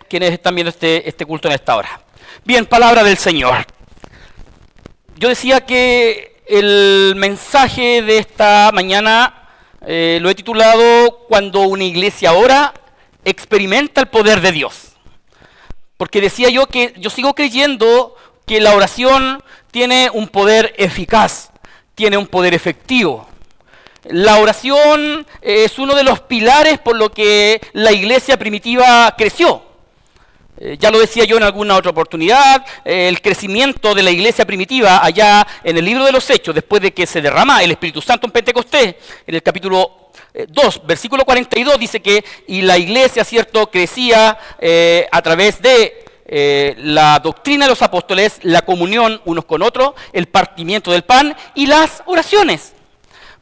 quienes están viendo este culto en esta hora. Bien, palabra del Señor. Yo decía que el mensaje de esta mañana lo he titulado "Cuando una iglesia ora, experimenta el poder de Dios". Porque decía yo que yo sigo creyendo que la oración tiene un poder eficaz, tiene un poder efectivo. La oración es uno de los pilares por lo que la iglesia primitiva creció. Ya lo decía yo en alguna otra oportunidad, el crecimiento de la iglesia primitiva allá en el libro de los Hechos, después de que se derrama el Espíritu Santo en Pentecostés, en el capítulo 2, versículo 42, dice que y la iglesia, ¿cierto?, crecía a través de la doctrina de los apóstoles, la comunión unos con otros, el partimiento del pan y las oraciones.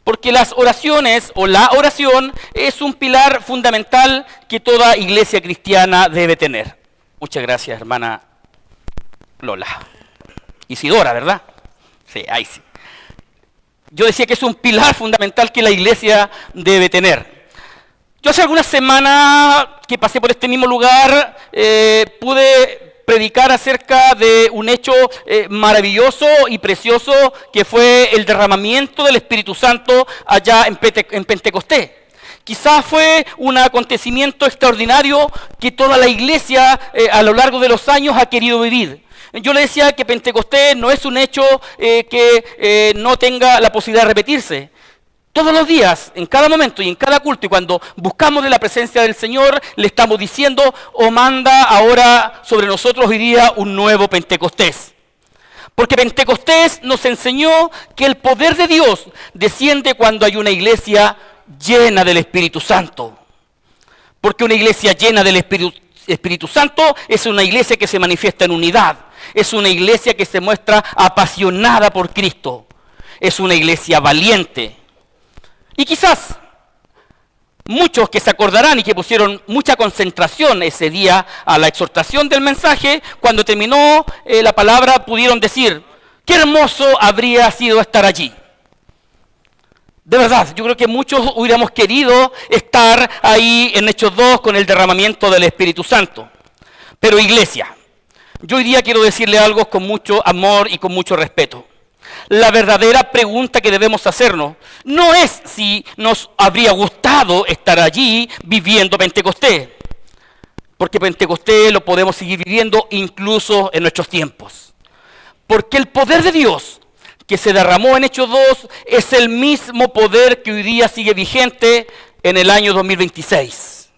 Porque las oraciones o la oración es un pilar fundamental que toda iglesia cristiana debe tener. Muchas gracias, hermana Lola. Isidora, ¿verdad? Sí, ahí sí. Yo decía que es un pilar fundamental que la iglesia debe tener. Yo hace algunas semanas que pasé por este mismo lugar, pude predicar acerca de un hecho maravilloso y precioso que fue el derramamiento del Espíritu Santo allá en Pentecostés. Quizás fue un acontecimiento extraordinario que toda la iglesia a lo largo de los años ha querido vivir. Yo le decía que Pentecostés no es un hecho que no tenga la posibilidad de repetirse. Todos los días, en cada momento y en cada culto, y cuando buscamos de la presencia del Señor, le estamos diciendo, manda ahora sobre nosotros hoy día un nuevo Pentecostés. Porque Pentecostés nos enseñó que el poder de Dios desciende cuando hay una iglesia llena del Espíritu Santo. Porque una iglesia llena del Espíritu Santo es una iglesia que se manifiesta en unidad. Es una iglesia que se muestra apasionada por Cristo. Es una iglesia valiente. Y quizás muchos que se acordarán y que pusieron mucha concentración ese día a la exhortación del mensaje, cuando terminó la palabra pudieron decir, qué hermoso habría sido estar allí. De verdad, yo creo que muchos hubiéramos querido estar ahí en Hechos 2 con el derramamiento del Espíritu Santo. Pero iglesia, yo hoy día quiero decirle algo con mucho amor y con mucho respeto. La verdadera pregunta que debemos hacernos no es si nos habría gustado estar allí viviendo Pentecostés, porque Pentecostés lo podemos seguir viviendo incluso en nuestros tiempos. Porque el poder de Dios que se derramó en Hechos 2 es el mismo poder que hoy día sigue vigente en el año 2026.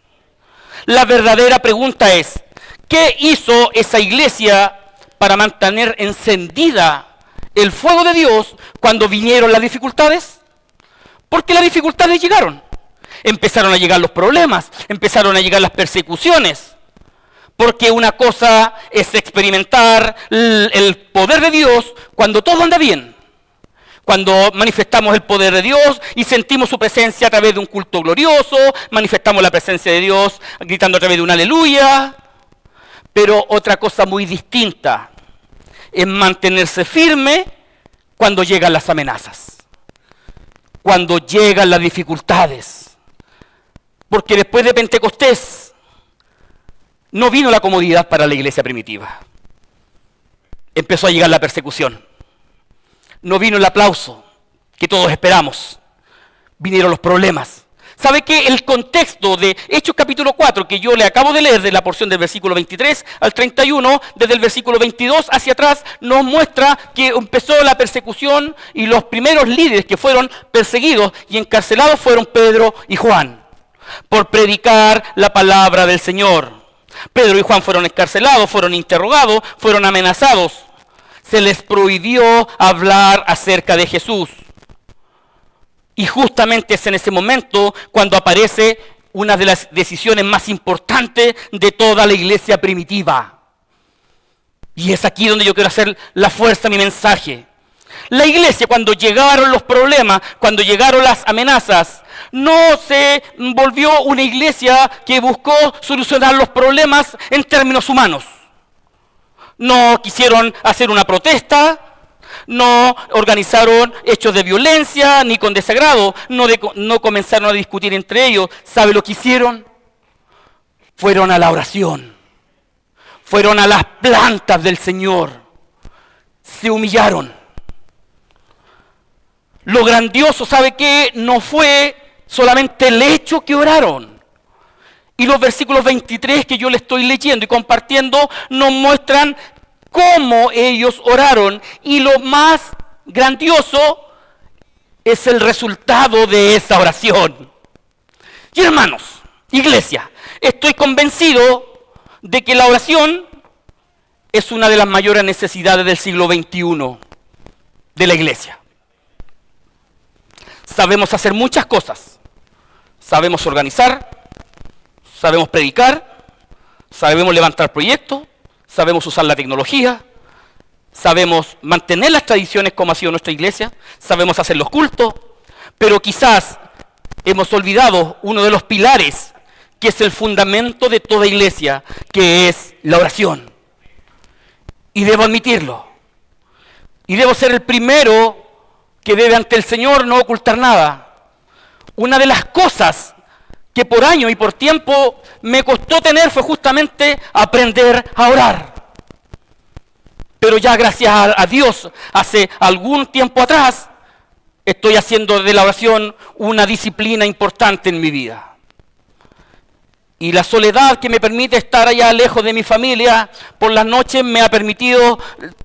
La verdadera pregunta es, ¿qué hizo esa iglesia para mantener encendida el fuego de Dios cuando vinieron las dificultades? Porque las dificultades llegaron. Empezaron a llegar los problemas, empezaron a llegar las persecuciones. Porque una cosa es experimentar el poder de Dios cuando todo anda bien. Cuando manifestamos el poder de Dios y sentimos su presencia a través de un culto glorioso, manifestamos la presencia de Dios gritando a través de un aleluya. Pero otra cosa muy distinta es mantenerse firme cuando llegan las amenazas, cuando llegan las dificultades. Porque después de Pentecostés no vino la comodidad para la iglesia primitiva. Empezó a llegar la persecución. No vino el aplauso que todos esperamos. Vinieron los problemas. ¿Sabe qué? El contexto de Hechos capítulo 4, que yo le acabo de leer de la porción del versículo 23 al 31, desde el versículo 22 hacia atrás, nos muestra que empezó la persecución y los primeros líderes que fueron perseguidos y encarcelados fueron Pedro y Juan, por predicar la palabra del Señor. Pedro y Juan fueron encarcelados, fueron interrogados, fueron amenazados. Se les prohibió hablar acerca de Jesús. Y justamente es en ese momento cuando aparece una de las decisiones más importantes de toda la iglesia primitiva. Y es aquí donde yo quiero hacer la fuerza de mi mensaje. La iglesia, cuando llegaron los problemas, cuando llegaron las amenazas, no se volvió una iglesia que buscó solucionar los problemas en términos humanos. No quisieron hacer una protesta, no organizaron hechos de violencia ni con desagrado, no comenzaron a discutir entre ellos. ¿Sabe lo que hicieron? Fueron a la oración. fueron a las plantas del Señor, se humillaron. Lo grandioso, ¿sabe qué? No fue solamente el hecho que oraron. Y los versículos 23 que yo le estoy leyendo y compartiendo nos muestran cómo ellos oraron. Y lo más grandioso es el resultado de esa oración. Y hermanos, iglesia, estoy convencido de que la oración es una de las mayores necesidades del siglo XXI de la iglesia. Sabemos hacer muchas cosas. Sabemos organizar, sabemos predicar, sabemos levantar proyectos, sabemos usar la tecnología, sabemos mantener las tradiciones como ha sido nuestra iglesia, sabemos hacer los cultos, pero quizás hemos olvidado uno de los pilares que es el fundamento de toda iglesia, que es la oración. Y debo admitirlo. Y debo ser el primero que debe ante el Señor no ocultar nada. Una de las cosas que por años y por tiempo me costó tener fue justamente aprender a orar. Pero ya gracias a Dios, hace algún tiempo atrás, estoy haciendo de la oración una disciplina importante en mi vida. Y la soledad que me permite estar allá lejos de mi familia por las noches me ha permitido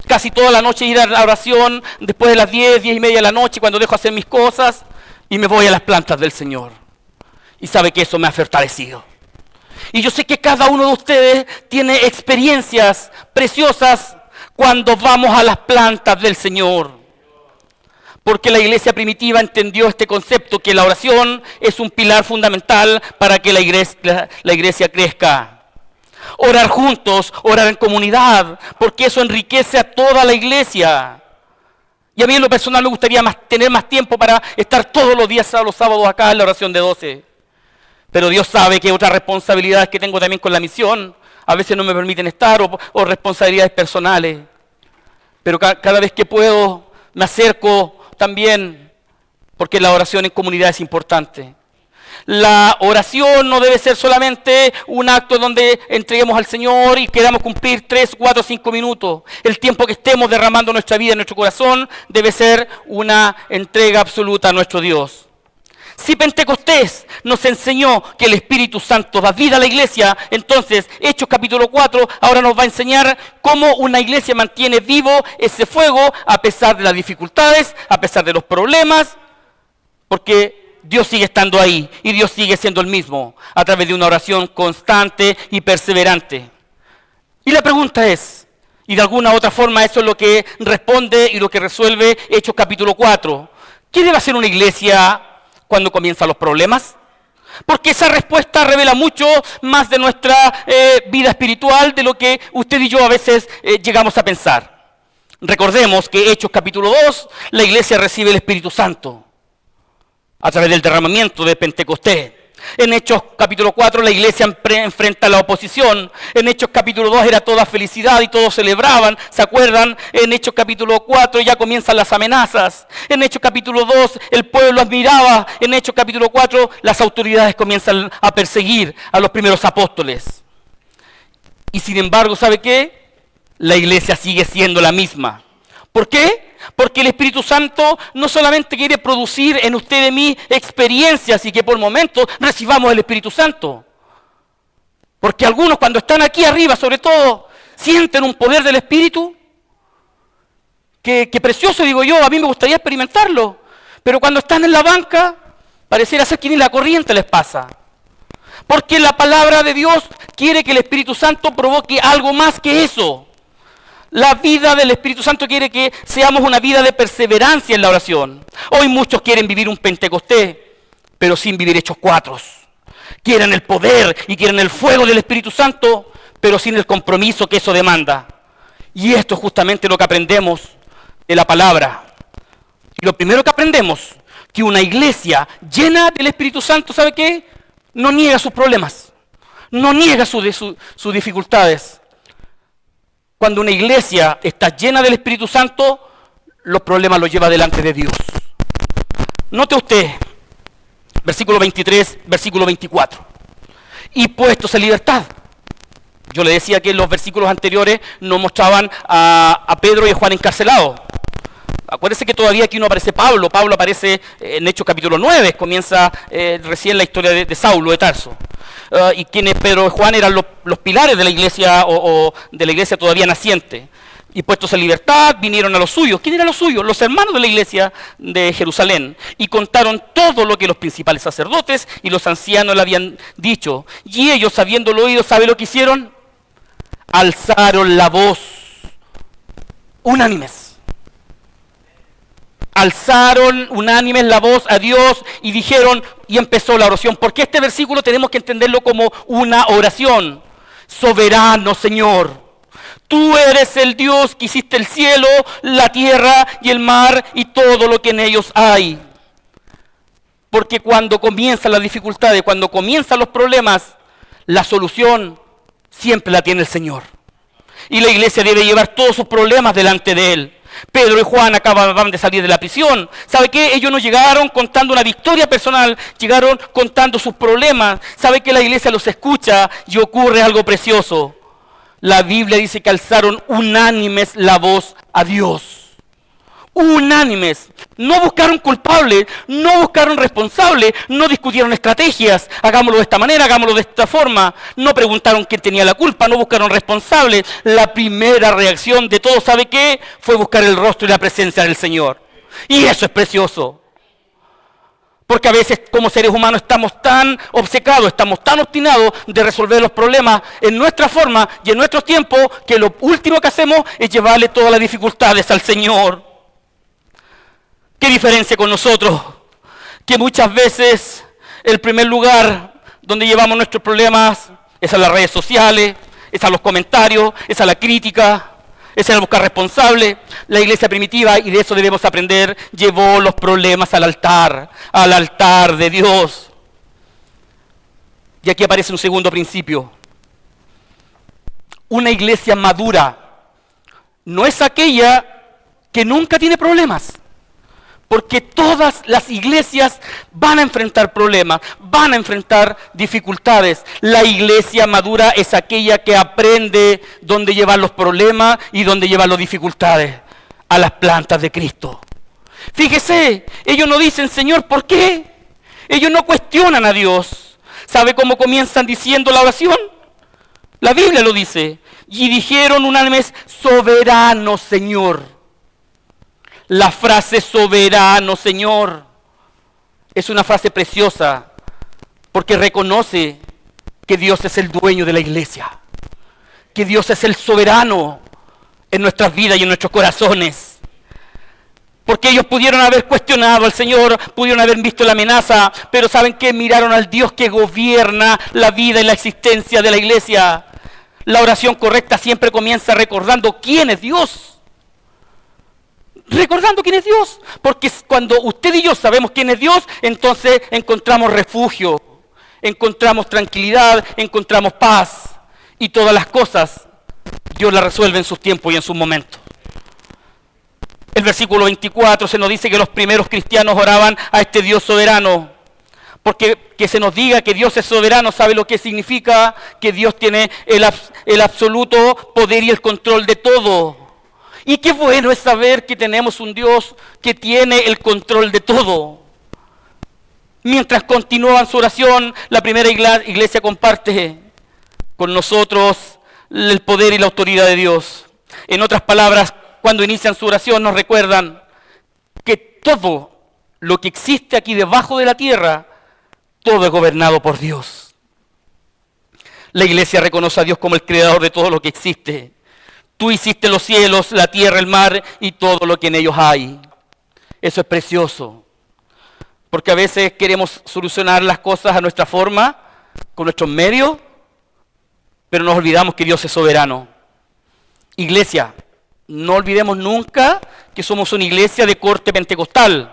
casi toda la noche ir a la oración después de las 10 y media de la noche, cuando dejo hacer mis cosas y me voy a las plantas del Señor. Y sabe que eso me ha fortalecido. Y yo sé que cada uno de ustedes tiene experiencias preciosas cuando vamos a las plantas del Señor. Porque la iglesia primitiva entendió este concepto, que la oración es un pilar fundamental para que la iglesia crezca. Orar juntos, orar en comunidad, porque eso enriquece a toda la iglesia. Y a mí en lo personal me gustaría tener más tiempo para estar todos los días, los sábados acá en la oración de 12. Pero Dios sabe que otras responsabilidades que tengo también con la misión, a veces no me permiten estar, o responsabilidades personales. Pero cada vez que puedo me acerco también, porque la oración en comunidad es importante. La oración no debe ser solamente un acto donde entreguemos al Señor y queramos cumplir 3, 4, 5 minutos. El tiempo que estemos derramando nuestra vida en nuestro corazón debe ser una entrega absoluta a nuestro Dios. Si Pentecostés nos enseñó que el Espíritu Santo da vida a la iglesia, entonces Hechos capítulo 4 ahora nos va a enseñar cómo una iglesia mantiene vivo ese fuego a pesar de las dificultades, a pesar de los problemas, porque Dios sigue estando ahí y Dios sigue siendo el mismo a través de una oración constante y perseverante. Y la pregunta es, y de alguna u otra forma eso es lo que responde y lo que resuelve Hechos capítulo 4, ¿qué debe hacer una iglesia cuando comienzan los problemas? Porque esa respuesta revela mucho más de nuestra vida espiritual de lo que usted y yo a veces llegamos a pensar. Recordemos que Hechos capítulo 2, la iglesia recibe el Espíritu Santo a través del derramamiento de Pentecostés. En Hechos capítulo 4 la iglesia enfrenta la oposición. En Hechos capítulo 2 era toda felicidad y todos celebraban, ¿se acuerdan? En Hechos capítulo 4 ya comienzan las amenazas. En Hechos capítulo 2 el pueblo admiraba. En Hechos capítulo 4 las autoridades comienzan a perseguir a los primeros apóstoles. Y sin embargo, ¿sabe qué? La iglesia sigue siendo la misma. ¿Por qué? Porque el Espíritu Santo no solamente quiere producir en usted y en mí experiencias y que por momentos recibamos el Espíritu Santo. Porque algunos cuando están aquí arriba, sobre todo, sienten un poder del Espíritu. Que precioso, digo yo, a mí me gustaría experimentarlo. Pero cuando están en la banca, pareciera ser que ni la corriente les pasa. Porque la palabra de Dios quiere que el Espíritu Santo provoque algo más que eso. La vida del Espíritu Santo quiere que seamos una vida de perseverancia en la oración. Hoy muchos quieren vivir un Pentecostés, pero sin vivir Hechos 4. Quieren el poder y quieren el fuego del Espíritu Santo, pero sin el compromiso que eso demanda. Y esto es justamente lo que aprendemos de la palabra. Y lo primero que aprendemos, que una iglesia llena del Espíritu Santo, ¿sabe qué? No niega sus problemas, no niega sus dificultades. Cuando una iglesia está llena del Espíritu Santo, los problemas los lleva delante de Dios. Note usted, versículo 23, versículo 24. Y puestos en libertad, Yo le decía que los versículos anteriores nos mostraban a Pedro y a Juan encarcelados. Acuérdense que todavía aquí no aparece Pablo. Pablo aparece en Hechos capítulo 9, comienza recién la historia de Saulo de Tarso. Y quienes Pedro y Juan eran los pilares de la iglesia o de la iglesia todavía naciente. Y puestos en libertad, vinieron a los suyos. ¿Quién eran los suyos? Los hermanos de la iglesia de Jerusalén. Y contaron todo lo que los principales sacerdotes y los ancianos le habían dicho. Y ellos, habiéndolo oído, ¿sabe lo que hicieron? Alzaron la voz, unánimes. Alzaron unánimes la voz a Dios y dijeron, y empezó la oración. Porque este versículo tenemos que entenderlo como una oración. Soberano Señor, tú eres el Dios que hiciste el cielo, la tierra y el mar y todo lo que en ellos hay. Porque cuando comienzan las dificultades, cuando comienzan los problemas, la solución siempre la tiene el Señor. Y la iglesia debe llevar todos sus problemas delante de Él. Pedro y Juan acababan de salir de la prisión. ¿Sabe qué? Ellos no llegaron contando una victoria personal, llegaron contando sus problemas. ¿Sabe que la iglesia los escucha y ocurre algo precioso? La Biblia dice que alzaron unánimes la voz a Dios. Unánimes. No buscaron culpables, no buscaron responsables, no discutieron estrategias. Hagámoslo de esta manera, hagámoslo de esta forma. No preguntaron quién tenía la culpa, no buscaron responsables. La primera reacción de todos, ¿sabe qué? Fue buscar el rostro y la presencia del Señor. Y eso es precioso. Porque a veces como seres humanos estamos tan obcecados, estamos tan obstinados de resolver los problemas en nuestra forma y en nuestros tiempos, que lo último que hacemos es llevarle todas las dificultades al Señor. ¿Qué diferencia con nosotros? Que muchas veces el primer lugar donde llevamos nuestros problemas es a las redes sociales, es a los comentarios, es a la crítica, es a buscar responsables. La iglesia primitiva, y de eso debemos aprender, llevó los problemas al altar de Dios. Y aquí aparece un segundo principio. Una iglesia madura no es aquella que nunca tiene problemas. Porque todas las iglesias van a enfrentar problemas, van a enfrentar dificultades. La iglesia madura es aquella que aprende dónde llevar los problemas y dónde llevar las dificultades, a las plantas de Cristo. Fíjese, ellos no dicen, Señor, ¿por qué? Ellos no cuestionan a Dios. ¿Sabe cómo comienzan diciendo la oración? La Biblia lo dice. Y dijeron unánimes, soberano Señor. La frase soberano Señor es una frase preciosa porque reconoce que Dios es el dueño de la iglesia, que Dios es el soberano en nuestras vidas y en nuestros corazones. Porque ellos pudieron haber cuestionado al Señor, pudieron haber visto la amenaza, pero ¿saben qué? Miraron al Dios que gobierna la vida y la existencia de la iglesia. La oración correcta siempre comienza recordando quién es Dios. Recordando quién es Dios, porque cuando usted y yo sabemos quién es Dios, entonces encontramos refugio, encontramos tranquilidad, encontramos paz, y todas las cosas Dios las resuelve en sus tiempos y en sus momentos. El versículo 24 se nos dice que los primeros cristianos oraban a este Dios soberano, porque que se nos diga que Dios es soberano, ¿sabe lo que significa? Que Dios tiene el absoluto poder y el control de todo. Y qué bueno es saber que tenemos un Dios que tiene el control de todo. Mientras continúan su oración, la primera iglesia comparte con nosotros el poder y la autoridad de Dios. En otras palabras, cuando inician su oración nos recuerdan que todo lo que existe aquí debajo de la tierra, todo es gobernado por Dios. La iglesia reconoce a Dios como el creador de todo lo que existe. Tú hiciste los cielos, la tierra, el mar y todo lo que en ellos hay. Eso es precioso. Porque a veces queremos solucionar las cosas a nuestra forma, con nuestros medios, pero nos olvidamos que Dios es soberano. Iglesia, no olvidemos nunca que somos una iglesia de corte pentecostal,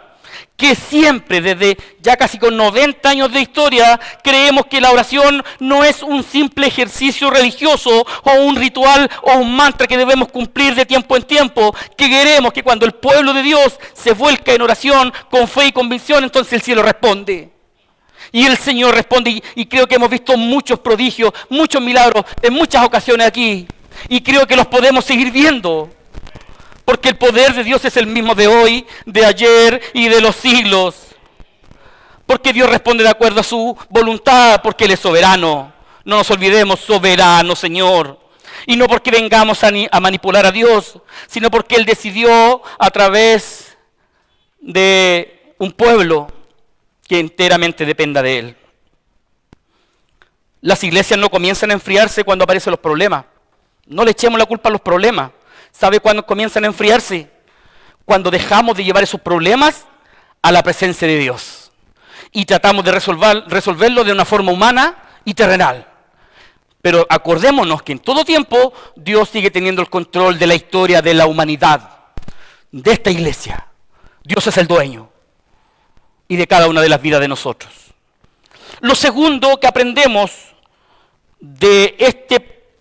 que siempre, desde ya casi con 90 años de historia, creemos que la oración no es un simple ejercicio religioso o un ritual o un mantra que debemos cumplir de tiempo en tiempo, que queremos que cuando el pueblo de Dios se vuelca en oración con fe y convicción, entonces el cielo responde. Y el Señor responde, y creo que hemos visto muchos prodigios, muchos milagros en muchas ocasiones aquí. Y creo que los podemos seguir viendo. Porque el poder de Dios es el mismo de hoy, de ayer y de los siglos. Porque Dios responde de acuerdo a su voluntad, porque Él es soberano. No nos olvidemos, soberano Señor. Y no porque vengamos a manipular a Dios, sino porque Él decidió a través de un pueblo que enteramente dependa de Él. Las iglesias no comienzan a enfriarse cuando aparecen los problemas. No le echemos la culpa a los problemas. ¿Sabe cuándo comienzan a enfriarse? Cuando dejamos de llevar esos problemas a la presencia de Dios. Y tratamos de resolverlo de una forma humana y terrenal. Pero acordémonos que en todo tiempo Dios sigue teniendo el control de la historia de la humanidad, de esta iglesia. Dios es el dueño y de cada una de las vidas de nosotros. Lo segundo que aprendemos de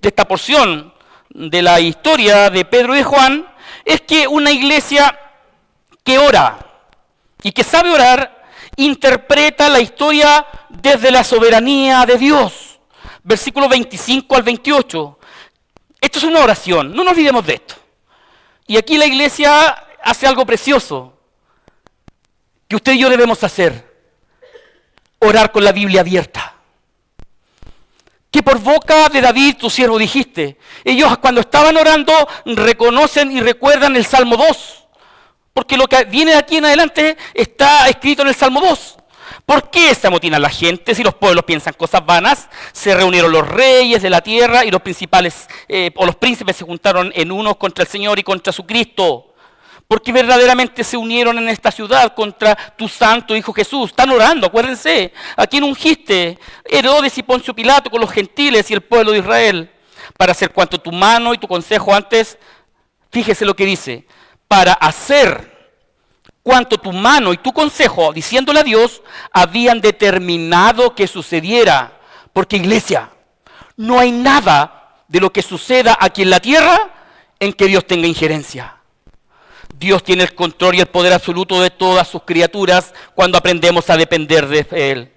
esta porción de la historia de Pedro y de Juan es que una iglesia que ora y que sabe orar interpreta la historia desde la soberanía de Dios. Versículos 25 al 28. Esto es una oración, no nos olvidemos de esto. Y aquí la iglesia hace algo precioso que usted y yo debemos hacer: orar con la Biblia abierta. Que por boca de David, tu siervo, dijiste. Ellos cuando estaban orando reconocen y recuerdan el Salmo 2. Porque lo que viene de aquí en adelante está escrito en el Salmo 2. ¿Por qué se amotina la gente si los pueblos piensan cosas vanas? Se reunieron los reyes de la tierra y los principales o los príncipes se juntaron en unos contra el Señor y contra su Cristo. Porque verdaderamente se unieron en esta ciudad contra tu santo Hijo Jesús. Están orando, acuérdense. ¿A quién ungiste? Herodes y Poncio Pilato con los gentiles y el pueblo de Israel. Para hacer cuanto tu mano y tu consejo antes, fíjese lo que dice. Para hacer cuanto tu mano y tu consejo, diciéndole a Dios, habían determinado que sucediera. Porque iglesia, no hay nada de lo que suceda aquí en la tierra en que Dios tenga injerencia. Dios tiene el control y el poder absoluto de todas sus criaturas cuando aprendemos a depender de Él.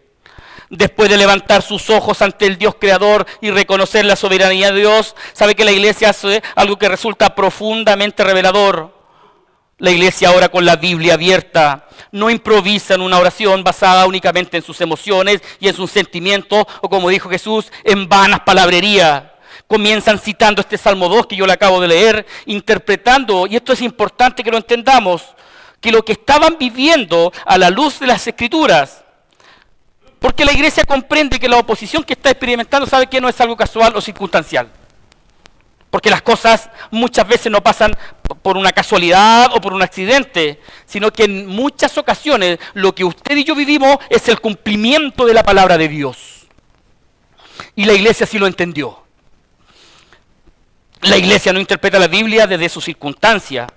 Después de levantar sus ojos ante el Dios creador y reconocer la soberanía de Dios, sabe que la iglesia hace algo que resulta profundamente revelador. La iglesia ora con la Biblia abierta, no improvisa en una oración basada únicamente en sus emociones y en sus sentimientos, o como dijo Jesús, en vanas palabrerías. Comienzan citando este Salmo 2 que yo le acabo de leer, interpretando, y esto es importante que lo entendamos, que lo que estaban viviendo a la luz de las Escrituras, porque la iglesia comprende que la oposición que está experimentando sabe que no es algo casual o circunstancial. Porque las cosas muchas veces no pasan por una casualidad o por un accidente, sino que en muchas ocasiones lo que usted y yo vivimos es el cumplimiento de la palabra de Dios. Y la iglesia sí lo entendió. La iglesia no interpreta la Biblia desde su circunstancia,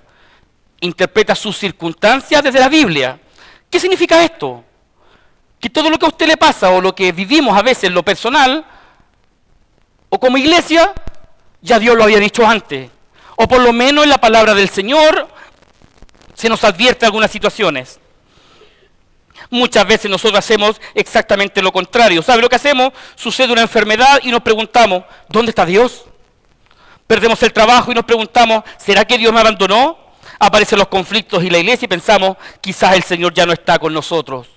interpreta sus circunstancias desde la Biblia. ¿Qué significa esto? Que todo lo que a usted le pasa o lo que vivimos a veces en lo personal o como iglesia, ya Dios lo había dicho antes. O por lo menos en la palabra del Señor se nos advierte algunas situaciones. Muchas veces nosotros hacemos exactamente lo contrario. ¿Sabe lo que hacemos? Sucede una enfermedad y nos preguntamos, ¿dónde está Dios? Perdemos el trabajo y nos preguntamos, ¿será que Dios me abandonó? Aparecen los conflictos y la iglesia y pensamos, quizás el Señor ya no está con nosotros.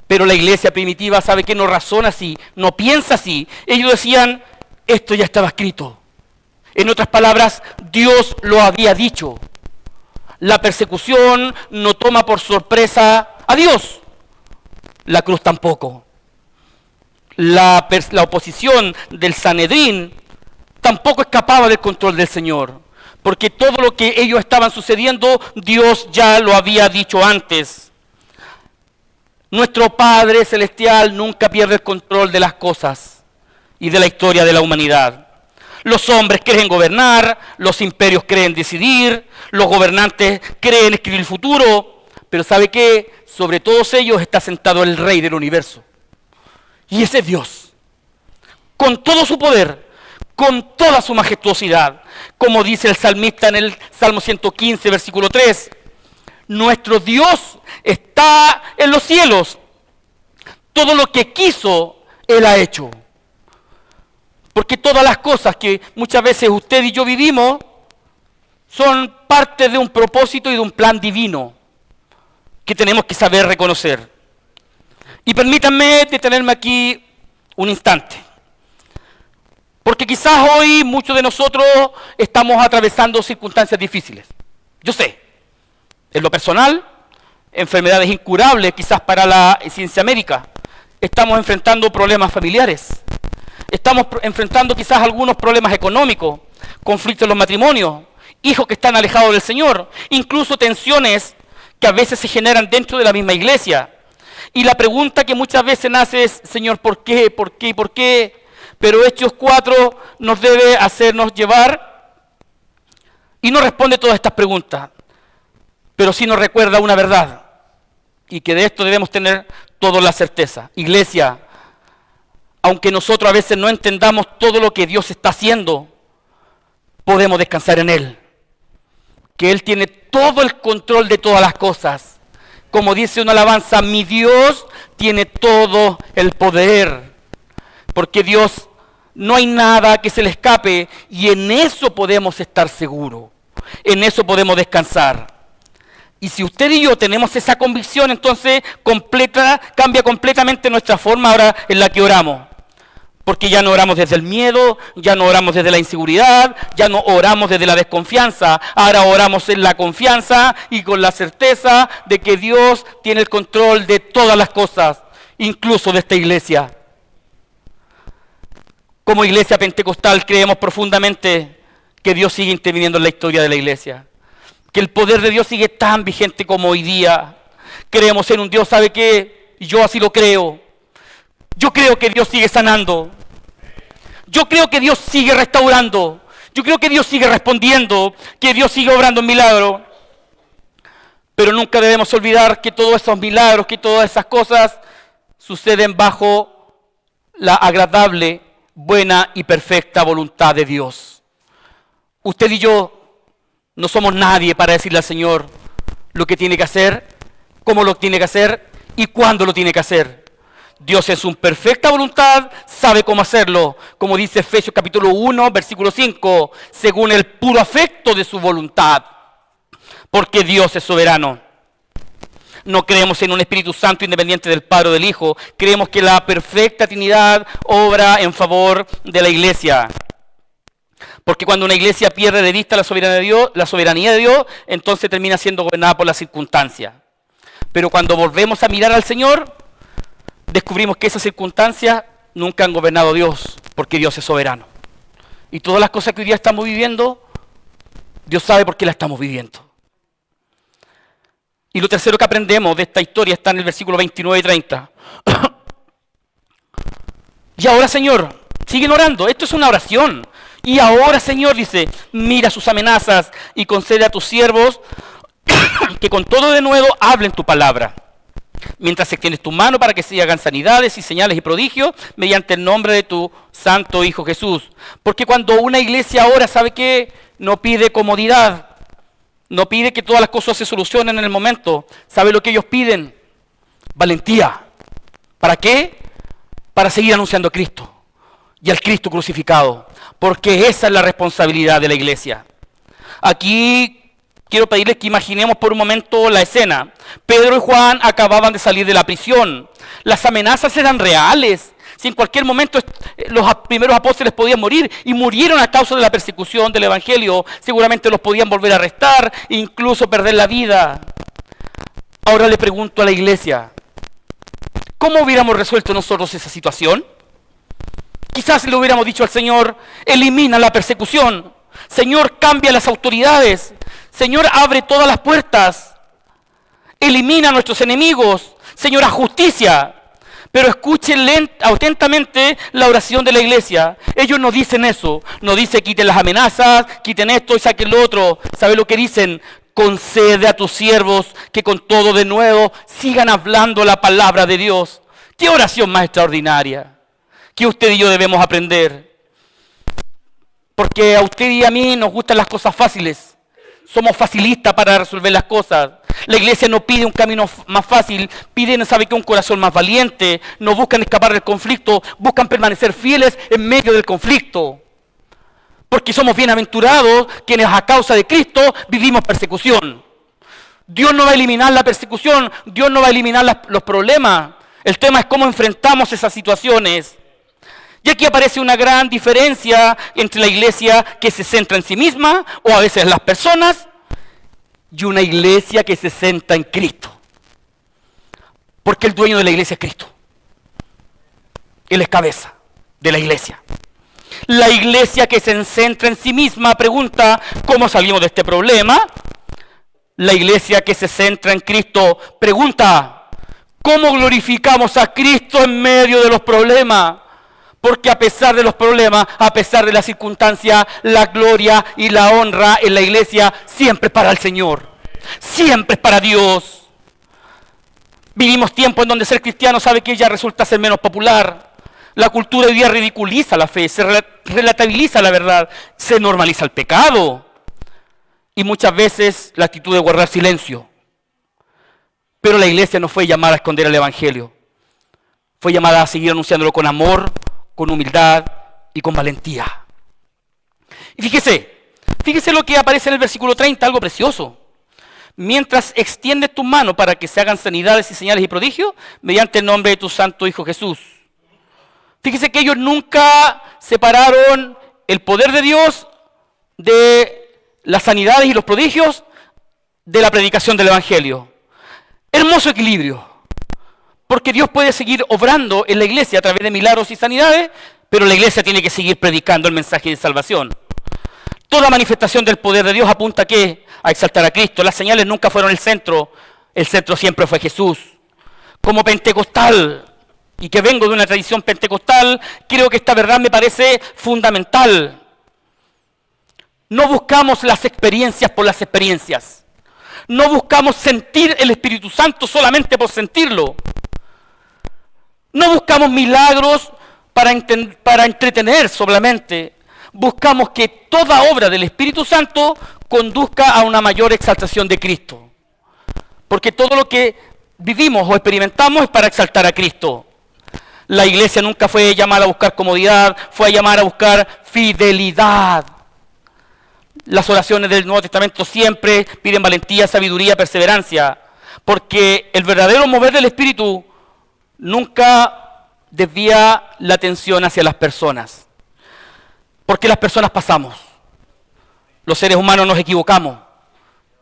Pero la iglesia primitiva sabe que no razona así, no piensa así. Ellos decían, esto ya estaba escrito. En otras palabras, Dios lo había dicho. La persecución no toma por sorpresa a Dios. La cruz tampoco. La oposición del Sanedrín tampoco escapaba del control del Señor, porque todo lo que ellos estaban sucediendo, Dios ya lo había dicho antes. Nuestro Padre Celestial nunca pierde el control de las cosas y de la historia de la humanidad. Los hombres creen gobernar, los imperios creen decidir, los gobernantes creen escribir el futuro, pero ¿sabe qué? Sobre todos ellos está sentado el Rey del universo. Y ese es Dios, con todo su poder, con toda su majestuosidad, como dice el salmista en el Salmo 115, versículo 3. Nuestro Dios está en los cielos, Todo lo que quiso, Él ha hecho. Porque todas las cosas que muchas veces usted y yo vivimos son parte de un propósito y de un plan divino que tenemos que saber reconocer. Y permítanme detenerme aquí un instante. Porque quizás hoy muchos de nosotros estamos atravesando circunstancias difíciles. Yo sé, en lo personal, enfermedades incurables quizás para la ciencia médica. Estamos enfrentando problemas familiares. Estamos enfrentando quizás algunos problemas económicos, conflictos en los matrimonios, hijos que están alejados del Señor, incluso tensiones que a veces se generan dentro de la misma iglesia. Y la pregunta que muchas veces nace es, Señor, ¿por qué? ¿Por qué? ¿Por qué? Pero Hechos 4 nos debe hacernos llevar y no responde todas estas preguntas, pero sí nos recuerda una verdad y que de esto debemos tener toda la certeza. Iglesia, aunque nosotros a veces no entendamos todo lo que Dios está haciendo, podemos descansar en Él, que Él tiene todo el control de todas las cosas. Como dice una alabanza, mi Dios tiene todo el poder, porque Dios no hay nada que se le escape y en eso podemos estar seguros, en eso podemos descansar. Y si usted y yo tenemos esa convicción, entonces cambia completamente nuestra forma ahora en la que oramos. Porque ya no oramos desde el miedo, ya no oramos desde la inseguridad, ya no oramos desde la desconfianza. Ahora oramos en la confianza y con la certeza de que Dios tiene el control de todas las cosas, incluso de esta iglesia. Como iglesia pentecostal creemos profundamente que Dios sigue interviniendo en la historia de la iglesia. Que el poder de Dios sigue tan vigente como hoy día. Creemos en un Dios, ¿sabe qué? Yo así lo creo. Yo creo que Dios sigue sanando. Yo creo que Dios sigue restaurando. Yo creo que Dios sigue respondiendo, que Dios sigue obrando en milagros. Pero nunca debemos olvidar que todos esos milagros, que todas esas cosas suceden bajo la agradable, buena y perfecta voluntad de Dios. Usted y yo no somos nadie para decirle al Señor lo que tiene que hacer, cómo lo tiene que hacer y cuándo lo tiene que hacer. Dios en su perfecta voluntad sabe cómo hacerlo, como dice Efesios capítulo 1, versículo 5, según el puro afecto de su voluntad, porque Dios es soberano. No creemos en un Espíritu Santo independiente del Padre o del Hijo, creemos que la perfecta Trinidad obra en favor de la iglesia. Porque cuando una iglesia pierde de vista la soberanía de Dios, entonces termina siendo gobernada por las circunstancias. Pero cuando volvemos a mirar al Señor, descubrimos que esas circunstancias nunca han gobernado a Dios, porque Dios es soberano. Y todas las cosas que hoy día estamos viviendo, Dios sabe por qué las estamos viviendo. Y lo tercero que aprendemos de esta historia está en el versículo 29 y 30. Y ahora, Señor, siguen orando, esto es una oración. Y ahora, Señor, dice, mira sus amenazas y concede a tus siervos que con todo de nuevo hablen tu palabra. Mientras extiendes tu mano para que se hagan sanidades y señales y prodigios mediante el nombre de tu santo Hijo Jesús. Porque cuando una iglesia ora, ¿sabe qué? No pide comodidad, no pide que todas las cosas se solucionen en el momento. ¿Sabe lo que ellos piden? Valentía. ¿Para qué? Para seguir anunciando a Cristo y al Cristo crucificado. Porque esa es la responsabilidad de la iglesia. Aquí quiero pedirles que imaginemos por un momento la escena. Pedro y Juan acababan de salir de la prisión. Las amenazas eran reales. Si en cualquier momento los primeros apóstoles podían morir y murieron a causa de la persecución del evangelio, seguramente los podían volver a arrestar e incluso perder la vida. Ahora le pregunto a la iglesia, ¿cómo hubiéramos resuelto nosotros esa situación? Quizás le hubiéramos dicho al Señor, elimina la persecución. Señor, cambia las autoridades. Señor, abre todas las puertas. Elimina a nuestros enemigos. Señor, haz justicia. Pero escuchen atentamente la oración de la iglesia. Ellos no dicen eso. No dicen quiten las amenazas, quiten esto y saquen lo otro. ¿Sabe lo que dicen? Concede a tus siervos que con todo de nuevo sigan hablando la palabra de Dios. ¡Qué oración más extraordinaria! Que usted y yo debemos aprender. Porque a usted y a mí nos gustan las cosas fáciles. Somos facilistas para resolver las cosas. La iglesia no pide un camino más fácil, piden, ¿sabe qué? Un corazón más valiente. No buscan escapar del conflicto, buscan permanecer fieles en medio del conflicto. Porque somos bienaventurados quienes a causa de Cristo vivimos persecución. Dios no va a eliminar la persecución, Dios no va a eliminar los problemas. El tema es cómo enfrentamos esas situaciones. Y aquí aparece una gran diferencia entre la iglesia que se centra en sí misma, o a veces en las personas, y una iglesia que se centra en Cristo. Porque el dueño de la iglesia es Cristo. Él es cabeza de la iglesia. La iglesia que se centra en sí misma pregunta, ¿cómo salimos de este problema? La iglesia que se centra en Cristo pregunta, ¿cómo glorificamos a Cristo en medio de los problemas? Porque a pesar de los problemas, a pesar de las circunstancias, la gloria y la honra en la iglesia siempre es para el Señor. Siempre es para Dios. Vivimos tiempos en donde ser cristiano sabe que ya resulta ser menos popular. La cultura hoy día ridiculiza la fe, se relativiza la verdad, se normaliza el pecado. Y muchas veces la actitud de guardar silencio. Pero la iglesia no fue llamada a esconder el evangelio. Fue llamada a seguir anunciándolo con amor, con humildad y con valentía. Y fíjese lo que aparece en el versículo 30, algo precioso. Mientras extiendes tu mano para que se hagan sanidades y señales y prodigios, mediante el nombre de tu santo Hijo Jesús. Fíjese que ellos nunca separaron el poder de Dios de las sanidades y los prodigios de la predicación del evangelio. Hermoso equilibrio. Porque Dios puede seguir obrando en la iglesia a través de milagros y sanidades, pero la iglesia tiene que seguir predicando el mensaje de salvación. Toda manifestación del poder de Dios apunta ¿a qué? A exaltar a Cristo. Las señales nunca fueron el centro siempre fue Jesús. Como pentecostal, y que vengo de una tradición pentecostal, creo que esta verdad me parece fundamental. No buscamos las experiencias por las experiencias. No buscamos sentir el Espíritu Santo solamente por sentirlo. No buscamos milagros para entretener solamente. Buscamos que toda obra del Espíritu Santo conduzca a una mayor exaltación de Cristo. Porque todo lo que vivimos o experimentamos es para exaltar a Cristo. La iglesia nunca fue llamada a buscar comodidad, fue llamada a buscar fidelidad. Las oraciones del Nuevo Testamento siempre piden valentía, sabiduría, perseverancia. Porque el verdadero mover del Espíritu nunca desvía la atención hacia las personas. Porque las personas pasamos. Los seres humanos nos equivocamos.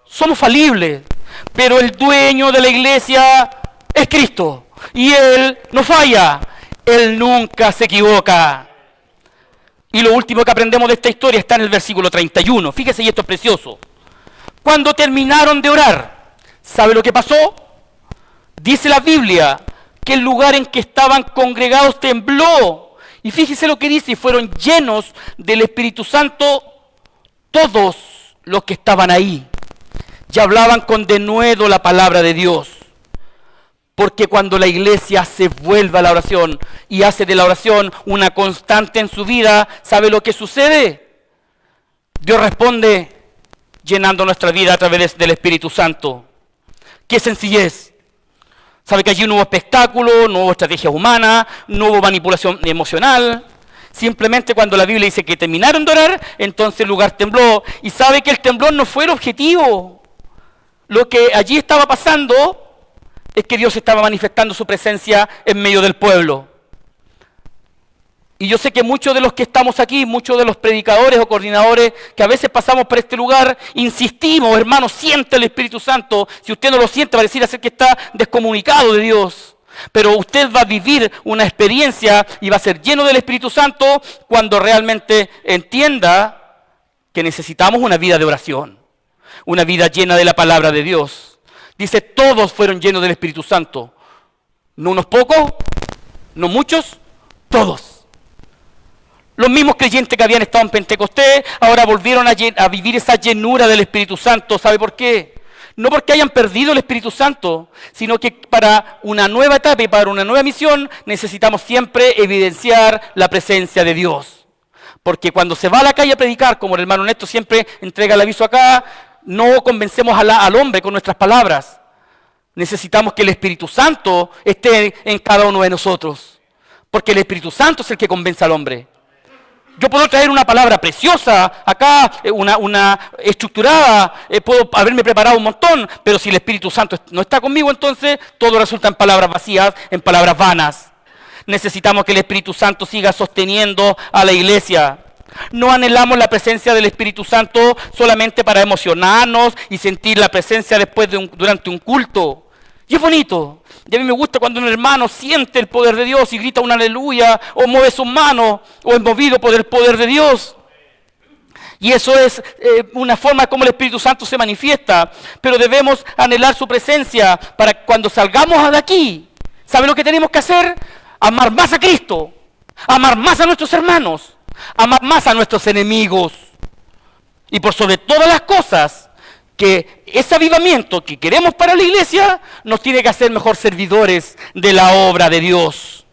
Somos falibles. Pero el dueño de la iglesia es Cristo. Y Él no falla. Él nunca se equivoca. Y lo último que aprendemos de esta historia está en el versículo 31. Fíjese, y esto es precioso. Cuando terminaron de orar, ¿sabe lo que pasó? Dice la Biblia que el lugar en que estaban congregados tembló. Y fíjese lo que dice, y fueron llenos del Espíritu Santo todos los que estaban ahí. Y hablaban con denuedo la palabra de Dios. Porque cuando la iglesia se vuelve a la oración y hace de la oración una constante en su vida, ¿sabe lo que sucede? Dios responde llenando nuestra vida a través del Espíritu Santo. ¡Qué sencillez! ¿Sabe que allí no hubo espectáculo, no hubo estrategia humana, no hubo manipulación emocional? Simplemente cuando la Biblia dice que terminaron de orar, entonces el lugar tembló. Y sabe que el temblor no fue el objetivo. Lo que allí estaba pasando es que Dios estaba manifestando su presencia en medio del pueblo. Y yo sé que muchos de los que estamos aquí, muchos de los predicadores o coordinadores que a veces pasamos por este lugar, insistimos, hermano, siente el Espíritu Santo. Si usted no lo siente, pareciera ser que está descomunicado de Dios. Pero usted va a vivir una experiencia y va a ser lleno del Espíritu Santo cuando realmente entienda que necesitamos una vida de oración, una vida llena de la palabra de Dios. Dice, todos fueron llenos del Espíritu Santo. No unos pocos, no muchos, todos. Los mismos creyentes que habían estado en Pentecostés, ahora volvieron a vivir esa llenura del Espíritu Santo. ¿Sabe por qué? No porque hayan perdido el Espíritu Santo, sino que para una nueva etapa y para una nueva misión necesitamos siempre evidenciar la presencia de Dios. Porque cuando se va a la calle a predicar, como el hermano Néstor siempre entrega el aviso acá, no convencemos al hombre con nuestras palabras. Necesitamos que el Espíritu Santo esté en cada uno de nosotros, porque el Espíritu Santo es el que convence al hombre. Yo puedo traer una palabra preciosa acá, una estructurada, puedo haberme preparado un montón, pero si el Espíritu Santo no está conmigo, entonces todo resulta en palabras vacías, en palabras vanas. Necesitamos que el Espíritu Santo siga sosteniendo a la iglesia. No anhelamos la presencia del Espíritu Santo solamente para emocionarnos y sentir la presencia durante un culto. Y es bonito. Y a mí me gusta cuando un hermano siente el poder de Dios y grita un aleluya, o mueve sus manos, o es movido por el poder de Dios. Y eso es una forma como el Espíritu Santo se manifiesta. Pero debemos anhelar su presencia para cuando salgamos de aquí. ¿Sabe lo que tenemos que hacer? Amar más a Cristo, amar más a nuestros hermanos, amar más a nuestros enemigos. Y por sobre todas las cosas, que ese avivamiento que queremos para la iglesia nos tiene que hacer mejor servidores de la obra de Dios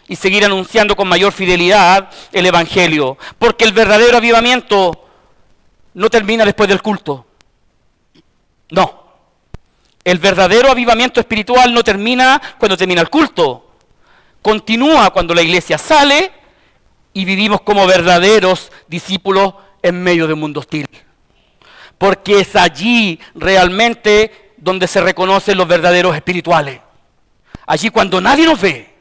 y seguir anunciando con mayor fidelidad el Evangelio. Porque el verdadero avivamiento no termina después del culto. No. El verdadero avivamiento espiritual no termina cuando termina el culto. Continúa cuando la iglesia sale y vivimos como verdaderos discípulos en medio de un mundo hostil. Porque es allí realmente donde se reconocen los verdaderos espirituales. Allí cuando nadie nos ve,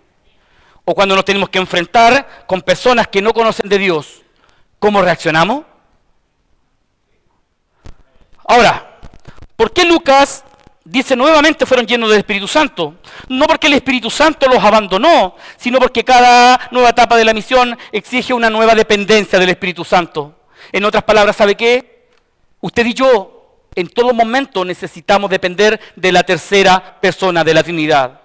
o cuando nos tenemos que enfrentar con personas que no conocen de Dios, ¿cómo reaccionamos? Ahora, ¿por qué Lucas dice nuevamente fueron llenos del Espíritu Santo? No porque el Espíritu Santo los abandonó, sino porque cada nueva etapa de la misión exige una nueva dependencia del Espíritu Santo. En otras palabras, ¿sabe qué? Usted y yo, en todo momento, necesitamos depender de la tercera persona de la Trinidad.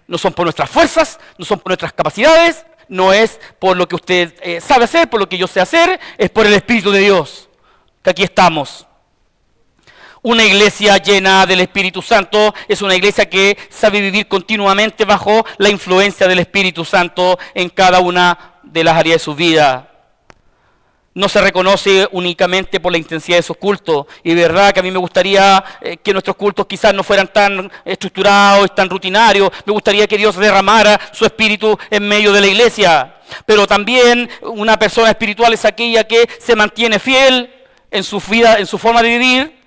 No son por nuestras fuerzas, no son por nuestras capacidades, no es por lo que usted sabe hacer, por lo que yo sé hacer, es por el Espíritu de Dios, que aquí estamos. Una iglesia llena del Espíritu Santo es una iglesia que sabe vivir continuamente bajo la influencia del Espíritu Santo en cada una de las áreas de su vida. No se reconoce únicamente por la intensidad de sus cultos. Y de verdad que a mí me gustaría que nuestros cultos quizás no fueran tan estructurados, tan rutinarios. Me gustaría que Dios derramara su Espíritu en medio de la iglesia. Pero también una persona espiritual es aquella que se mantiene fiel en su vida, en su forma de vivir,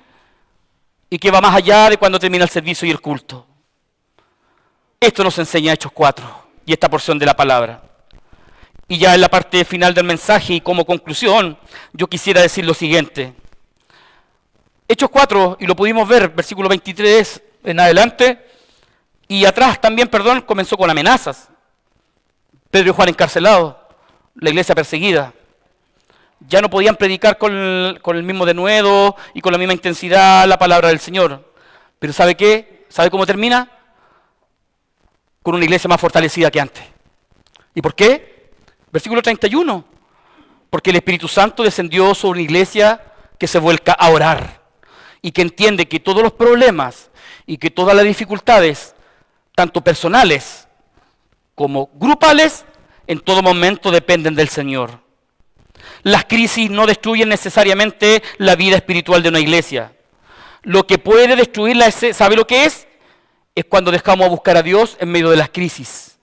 y que va más allá de cuando termina el servicio y el culto. Esto nos enseña Hechos 4 y esta porción de la palabra. Y ya en la parte final del mensaje y como conclusión, yo quisiera decir lo siguiente. Hechos 4, y lo pudimos ver, versículo 23 en adelante, y atrás también, comenzó con amenazas. Pedro y Juan encarcelados, la iglesia perseguida. Ya no podían predicar con el mismo denuedo y con la misma intensidad la palabra del Señor. Pero ¿sabe qué? ¿Sabe cómo termina? Con una iglesia más fortalecida que antes. ¿Y por qué? Versículo 31. Porque el Espíritu Santo descendió sobre una iglesia que se vuelca a orar y que entiende que todos los problemas y que todas las dificultades, tanto personales como grupales, en todo momento dependen del Señor. Las crisis no destruyen necesariamente la vida espiritual de una iglesia. Lo que puede destruirla, ¿sabe lo que es? Es cuando dejamos a buscar a Dios en medio de las crisis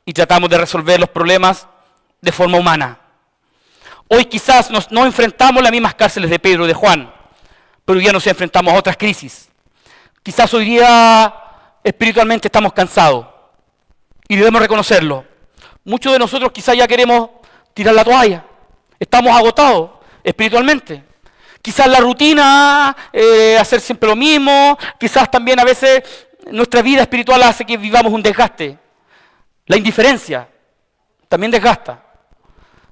y tratamos de resolver los problemas de forma humana. Hoy quizás no enfrentamos las mismas cárceles de Pedro y de Juan, pero ya nos enfrentamos a otras crisis. Quizás hoy día espiritualmente estamos cansados y debemos reconocerlo. Muchos de nosotros quizás ya queremos tirar la toalla. Estamos agotados espiritualmente. Quizás la rutina, hacer siempre lo mismo, quizás también a veces nuestra vida espiritual hace que vivamos un desgaste. La indiferencia también desgasta.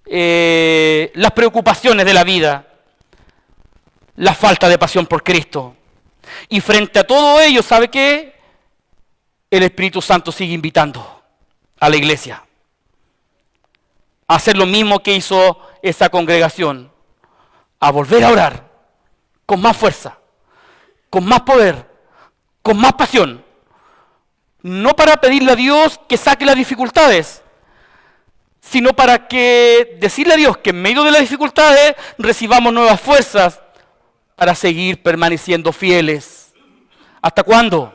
Las preocupaciones de la vida, la falta de pasión por Cristo. Y frente a todo ello, ¿sabe qué? El Espíritu Santo sigue invitando a la iglesia a hacer lo mismo que hizo esa congregación, a volver a orar con más fuerza, con más poder, con más pasión, no para pedirle a Dios que saque las dificultades, sino para que decirle a Dios que en medio de las dificultades recibamos nuevas fuerzas para seguir permaneciendo fieles. ¿Hasta cuándo?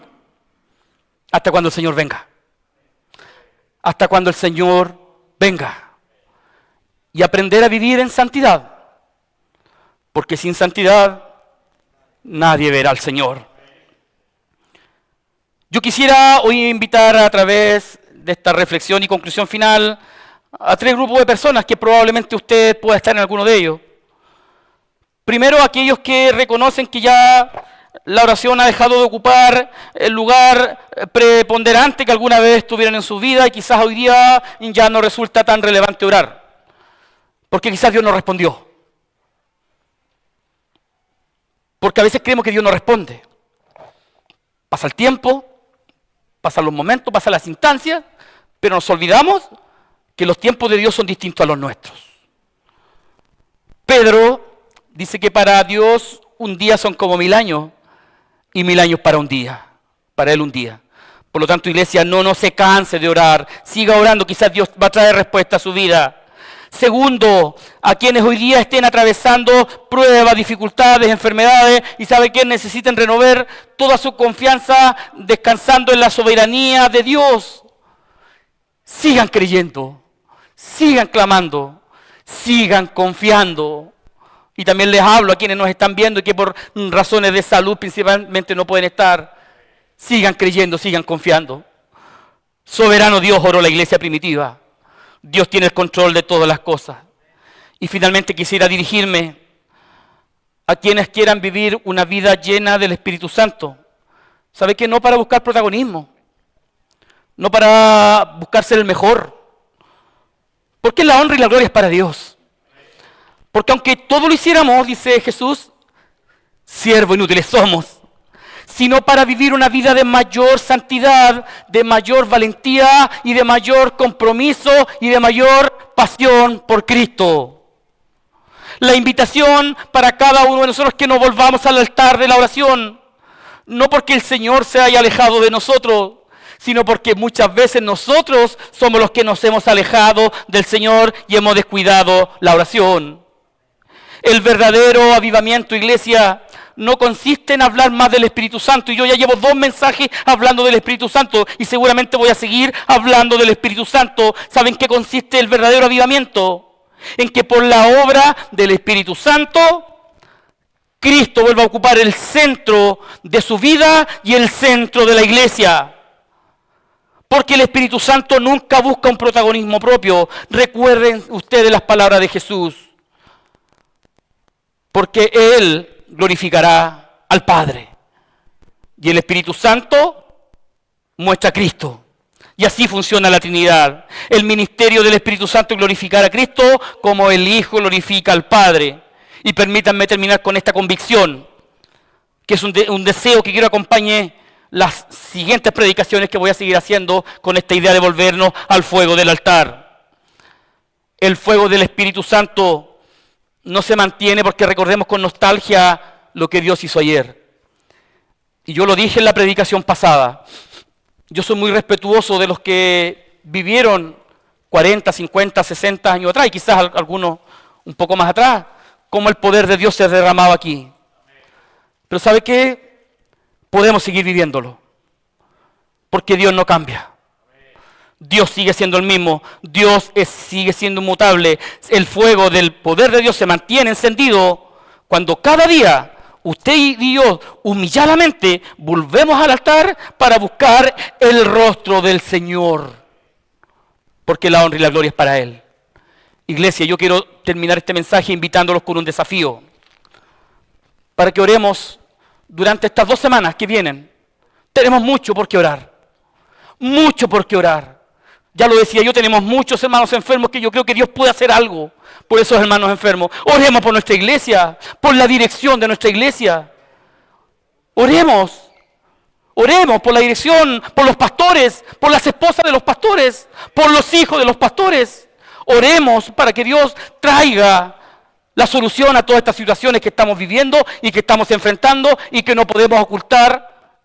Hasta cuando el Señor venga. Hasta cuando el Señor venga. Y aprender a vivir en santidad. Porque sin santidad nadie verá al Señor. Yo quisiera hoy invitar a través de esta reflexión y conclusión final a 3 grupos de personas que probablemente usted pueda estar en alguno de ellos. Primero, aquellos que reconocen que ya la oración ha dejado de ocupar el lugar preponderante que alguna vez tuvieron en su vida y quizás hoy día ya no resulta tan relevante orar, porque quizás Dios no respondió. Porque a veces creemos que Dios no responde. Pasa el tiempo, pasan los momentos, pasan las instancias, pero nos olvidamos que los tiempos de Dios son distintos a los nuestros. Pedro dice que para Dios un día son como 1000 años y 1000 años para un día, para Él un día. Por lo tanto, iglesia, no se canse de orar, siga orando, quizás Dios va a traer respuesta a su vida. Segundo, a quienes hoy día estén atravesando pruebas, dificultades, enfermedades y saben que necesiten renovar toda su confianza descansando en la soberanía de Dios. Sigan creyendo, sigan clamando, sigan confiando. Y también les hablo a quienes nos están viendo y que por razones de salud principalmente no pueden estar. Sigan creyendo, sigan confiando. Soberano Dios oró la iglesia primitiva. Dios tiene el control de todas las cosas. Y finalmente quisiera dirigirme a quienes quieran vivir una vida llena del Espíritu Santo. ¿Sabe qué? No para buscar protagonismo, no para buscar ser el mejor, porque la honra y la gloria es para Dios. Porque aunque todo lo hiciéramos, dice Jesús, siervos inútiles somos, sino para vivir una vida de mayor santidad, de mayor valentía y de mayor compromiso y de mayor pasión por Cristo. La invitación para cada uno de nosotros es que nos volvamos al altar de la oración, no porque el Señor se haya alejado de nosotros, sino porque muchas veces nosotros somos los que nos hemos alejado del Señor y hemos descuidado la oración. El verdadero avivamiento, iglesia, no consiste en hablar más del Espíritu Santo. Y yo ya llevo 2 mensajes hablando del Espíritu Santo y seguramente voy a seguir hablando del Espíritu Santo. ¿Saben qué consiste el verdadero avivamiento? En que por la obra del Espíritu Santo, Cristo vuelva a ocupar el centro de su vida y el centro de la iglesia. Porque el Espíritu Santo nunca busca un protagonismo propio. Recuerden ustedes las palabras de Jesús. Porque Él glorificará al Padre. Y el Espíritu Santo muestra a Cristo. Y así funciona la Trinidad. El ministerio del Espíritu Santo es glorificar a Cristo como el Hijo glorifica al Padre. Y permítanme terminar con esta convicción, que es un deseo que quiero acompañe las siguientes predicaciones que voy a seguir haciendo con esta idea de volvernos al fuego del altar. El fuego del Espíritu Santo no se mantiene porque recordemos con nostalgia lo que Dios hizo ayer. Y yo lo dije en la predicación pasada. Yo soy muy respetuoso de los que vivieron 40, 50, 60 años atrás y quizás algunos un poco más atrás, como el poder de Dios se derramaba aquí. Pero ¿sabe qué? Podemos seguir viviéndolo. Porque Dios no cambia. Dios sigue siendo el mismo, Dios sigue siendo inmutable. El fuego del poder de Dios se mantiene encendido cuando cada día usted y yo humilladamente volvemos al altar para buscar el rostro del Señor. Porque la honra y la gloria es para Él. Iglesia, yo quiero terminar este mensaje invitándolos con un desafío. Para que oremos durante estas 2 semanas que vienen. Tenemos mucho por qué orar. Mucho por qué orar. Ya lo decía yo, tenemos muchos hermanos enfermos que yo creo que Dios puede hacer algo por esos hermanos enfermos. Oremos por nuestra iglesia, por la dirección de nuestra iglesia. Oremos. Oremos por la dirección, por los pastores, por las esposas de los pastores, por los hijos de los pastores. Oremos para que Dios traiga la solución a todas estas situaciones que estamos viviendo y que estamos enfrentando y que no podemos ocultar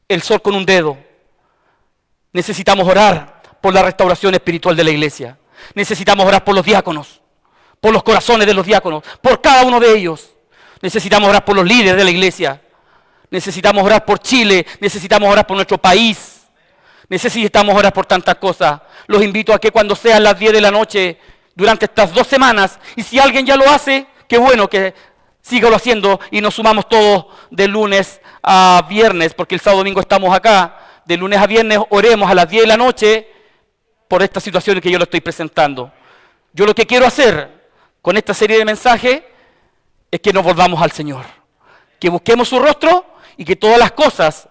el sol con un dedo. Necesitamos orar por la restauración espiritual de la iglesia. Necesitamos orar por los diáconos, por los corazones de los diáconos, por cada uno de ellos. Necesitamos orar por los líderes de la iglesia. Necesitamos orar por Chile. Necesitamos orar por nuestro país. Necesitamos orar por tantas cosas. Los invito a que cuando sean las 10 de la noche, durante estas 2 semanas, y si alguien ya lo hace, qué bueno que sígalo haciendo y nos sumamos todos de lunes a viernes, porque el sábado domingo estamos acá. De lunes a viernes oremos a las 10 de la noche por estas situaciones que yo le estoy presentando. Yo lo que quiero hacer con esta serie de mensajes es que nos volvamos al Señor, que busquemos su rostro y que todas las cosas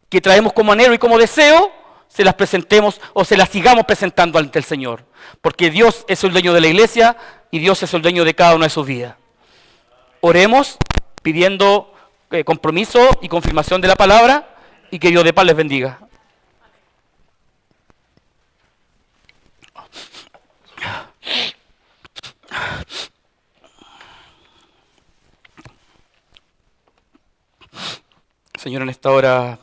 que traemos como anhelo y como deseo se las presentemos o se las sigamos presentando ante el Señor, porque Dios es el dueño de la iglesia y Dios es el dueño de cada una de sus vidas. Oremos pidiendo compromiso y confirmación de la palabra y que Dios de paz les bendiga. Señor, en esta hora